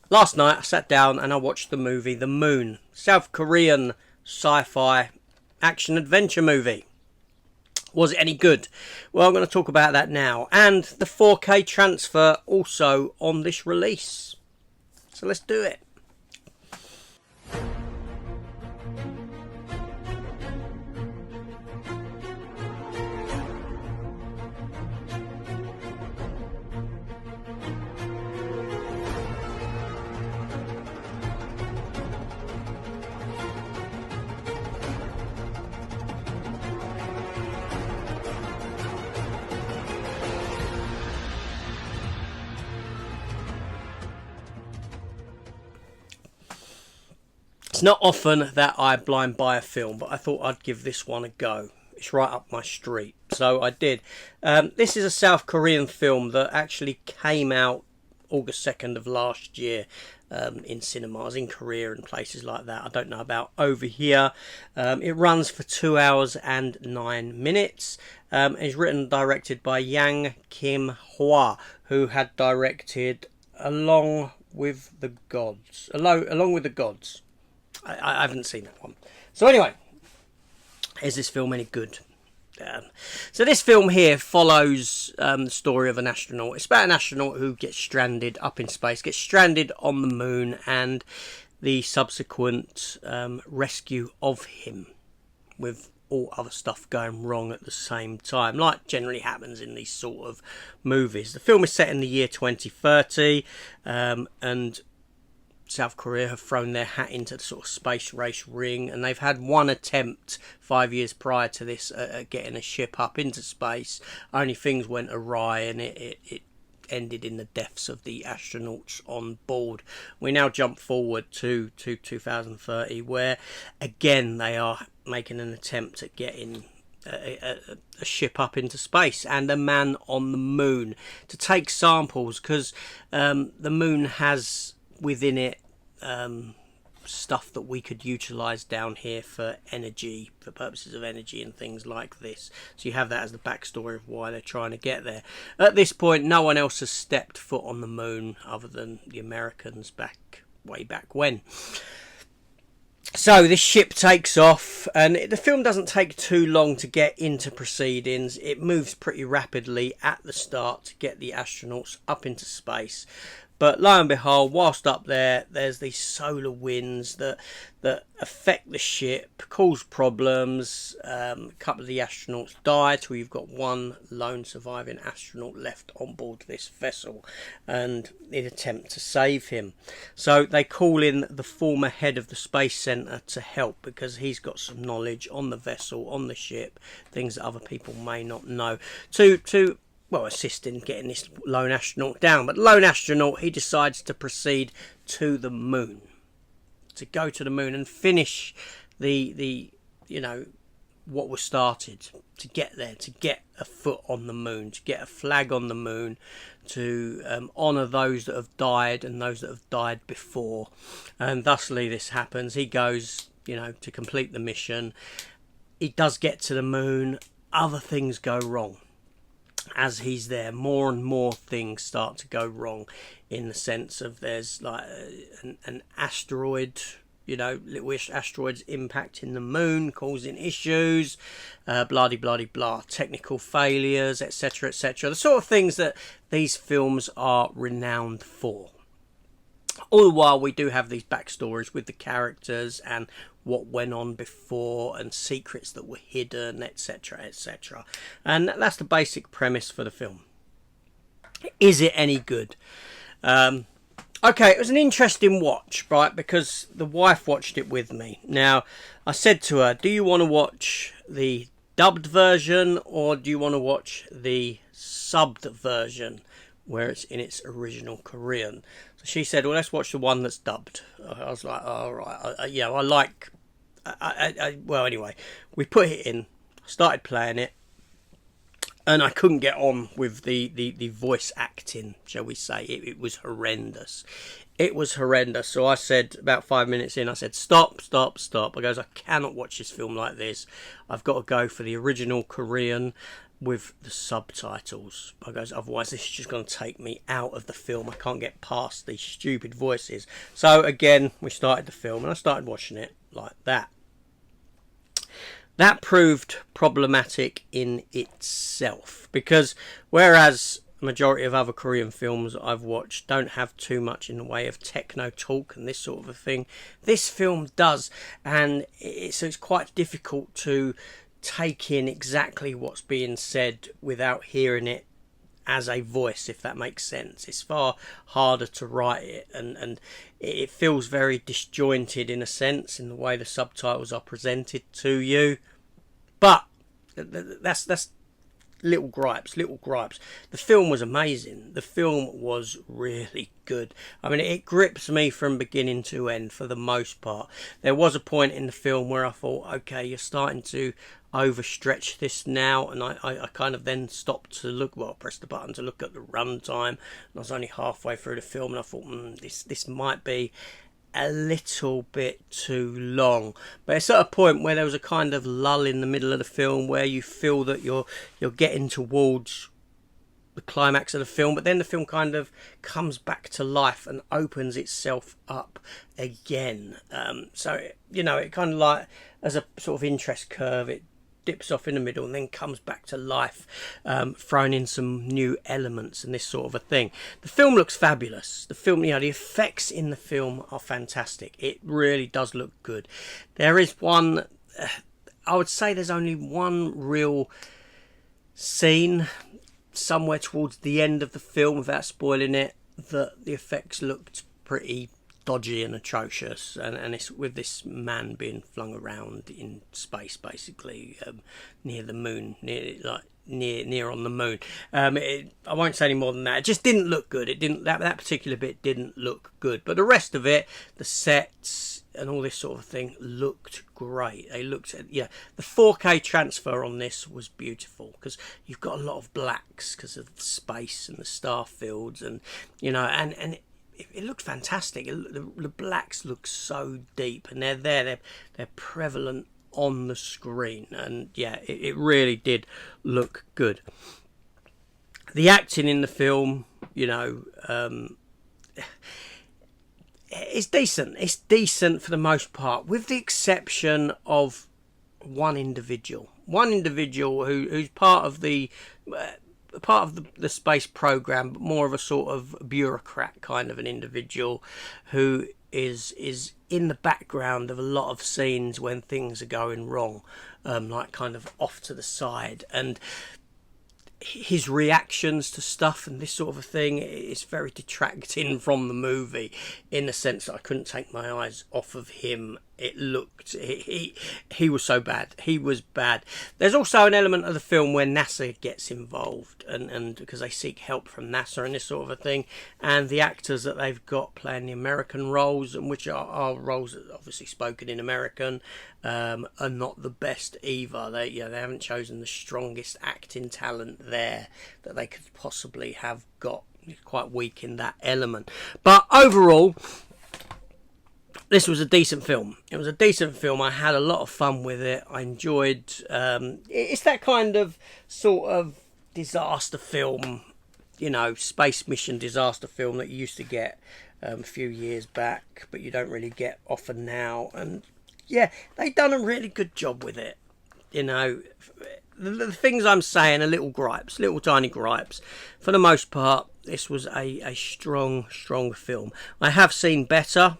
Last night I sat down and I watched the movie The Moon, South Korean sci-fi action adventure movie. Was it any good? Well, I'm going to talk about that now, and the 4K transfer also on this release. So let's do it. It's not often that I blind buy a film, but I thought I'd give this one a go. It's right up my street, so I did. This is a South Korean film that actually came out August 2nd of last year in cinemas in Korea and places like that. I don't know about over here. It runs for 2 hours and 9 minutes. It's written and directed by Yang Kim Hwa, who had directed Along with the Gods. Along with the Gods. I haven't seen that one. So anyway, is this film any good? So this film here follows the story of an astronaut. It's about an astronaut who gets stranded up in space, gets stranded on the moon, and the subsequent rescue of him, with all other stuff going wrong at the same time, like generally happens in these sort of movies. The film is set in the year 2030, and South Korea have thrown their hat into the sort of space race ring, and they've had one attempt 5 years prior to this at getting a ship up into space. Only things went awry, and it ended in the deaths of the astronauts on board. We now jump forward to 2030, where again they are making an attempt at getting a ship up into space and a man on the moon to take samples, because the moon has within it stuff that we could utilize down here for energy, for purposes of energy and things like this. So you have that as the backstory of why they're trying to get there. At this point, no one else has stepped foot on the moon other than the Americans way back when. So this ship takes off, and the film doesn't take too long to get into proceedings. It moves pretty rapidly at the start to get the astronauts up into space. But lo and behold, whilst up there, there's these solar winds that affect the ship, cause problems. A couple of the astronauts die, till you've got one lone surviving astronaut left on board this vessel, and in an attempt to save him. So they call in the former head of the Space Centre to help, because he's got some knowledge on the vessel, on the ship, things that other people may not know, to assist in getting this lone astronaut down. But the lone astronaut, he decides to proceed to the moon, to go to the moon and finish the what was started, to get there, to get a foot on the moon, to get a flag on the moon, to honour those that have died and those that have died before. And thusly this happens. He goes, to complete the mission. He does get to the moon. Other things go wrong. As he's there, more and more things start to go wrong, in the sense of there's like an asteroid, little asteroids impacting the moon, causing issues, blah de blah de blah, technical failures, etc., etc. The sort of things that these films are renowned for. All the while, we do have these backstories with the characters and what went on before, and secrets that were hidden, etc., etc. And that's the basic premise for the film. Is it any good? Okay, it was an interesting watch, right? Because the wife watched it with me. Now, I said to her, do you want to watch the dubbed version, or do you want to watch the subbed version, where it's in its original Korean? So she said, well, let's watch the one that's dubbed. I was like, all right, well, anyway, we put it in, started playing it, and I couldn't get on with the voice acting, shall we say. It was horrendous. It was horrendous. So I said, about 5 minutes in, I said, stop. I goes, I cannot watch this film like this. I've got to go for the original Korean. with the subtitles, because otherwise this is just going to take me out of the film. I can't get past these stupid voices. So again, we started the film and I started watching it like that. That proved problematic in itself, because whereas the majority of other Korean films I've watched don't have too much in the way of techno talk and this sort of a thing, this film does, and it's quite difficult to take in exactly what's being said without hearing it as a voice, if that makes sense. It's far harder to write it, and it feels very disjointed in a sense in the way the subtitles are presented to you. But that's little gripes. The film was amazing. The film was really good. I mean, it grips me from beginning to end for the most part. There was a point in the film where I thought, okay, you're starting to overstretch this now, and I kind of then stopped to look, well, I pressed the button to look at the runtime, and I was only halfway through the film, and I thought, this might be a little bit too long. But it's at a point where there was a kind of lull in the middle of the film where you feel that you're getting towards the climax of the film, but then the film kind of comes back to life and opens itself up again. So it kind of like, as a sort of interest curve, it dips off in the middle and then comes back to life, throwing in some new elements and this sort of a thing. The film looks fabulous. The film, the effects in the film are fantastic. It really does look good. There is one, I would say there's only one real scene somewhere towards the end of the film, without spoiling it, that the effects looked pretty dodgy and atrocious, and it's with this man being flung around in space, basically, near the moon, near on the moon. I won't say any more than that. It just didn't look good. It didn't. That particular bit didn't look good, but the rest of it, the sets and all this sort of thing, looked great. They looked, the 4K transfer on this was beautiful, because you've got a lot of blacks because of the space and the star fields, and and it looked fantastic. The blacks look so deep, and they're prevalent on the screen, and it really did look good. The acting in the film, it's decent. It's decent for the most part, with the exception of one individual who's part of the space program, but more of a sort of bureaucrat kind of an individual who is in the background of a lot of scenes when things are going wrong, like kind of off to the side, and his reactions to stuff and this sort of a thing is very detracting from the movie, in the sense that I couldn't take my eyes off of him. It looked, he was so bad. He was bad. There's also an element of the film where NASA gets involved, and because they seek help from NASA and this sort of a thing, and the actors that they've got playing the American roles, and which are roles that are obviously spoken in American, are not the best either. They haven't chosen the strongest acting talent there that they could possibly have got. It's quite weak in that element, but overall, this was a decent film. It was a decent film. I had a lot of fun with it. I enjoyed. It's that kind of sort of disaster film, space mission disaster film that you used to get a few years back, but you don't really get often now. And they've done a really good job with it. The things I'm saying are little tiny gripes. For the most part, this was a strong film. I have seen better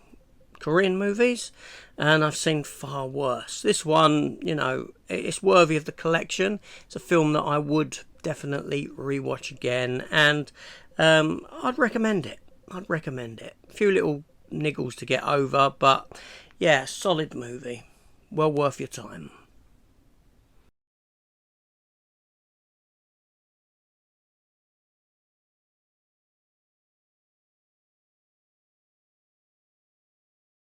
Korean movies, and I've seen far worse. This one, it's worthy of the collection. It's a film that I would definitely rewatch again, and I'd recommend it. A few little niggles to get over, but solid movie. Well worth your time.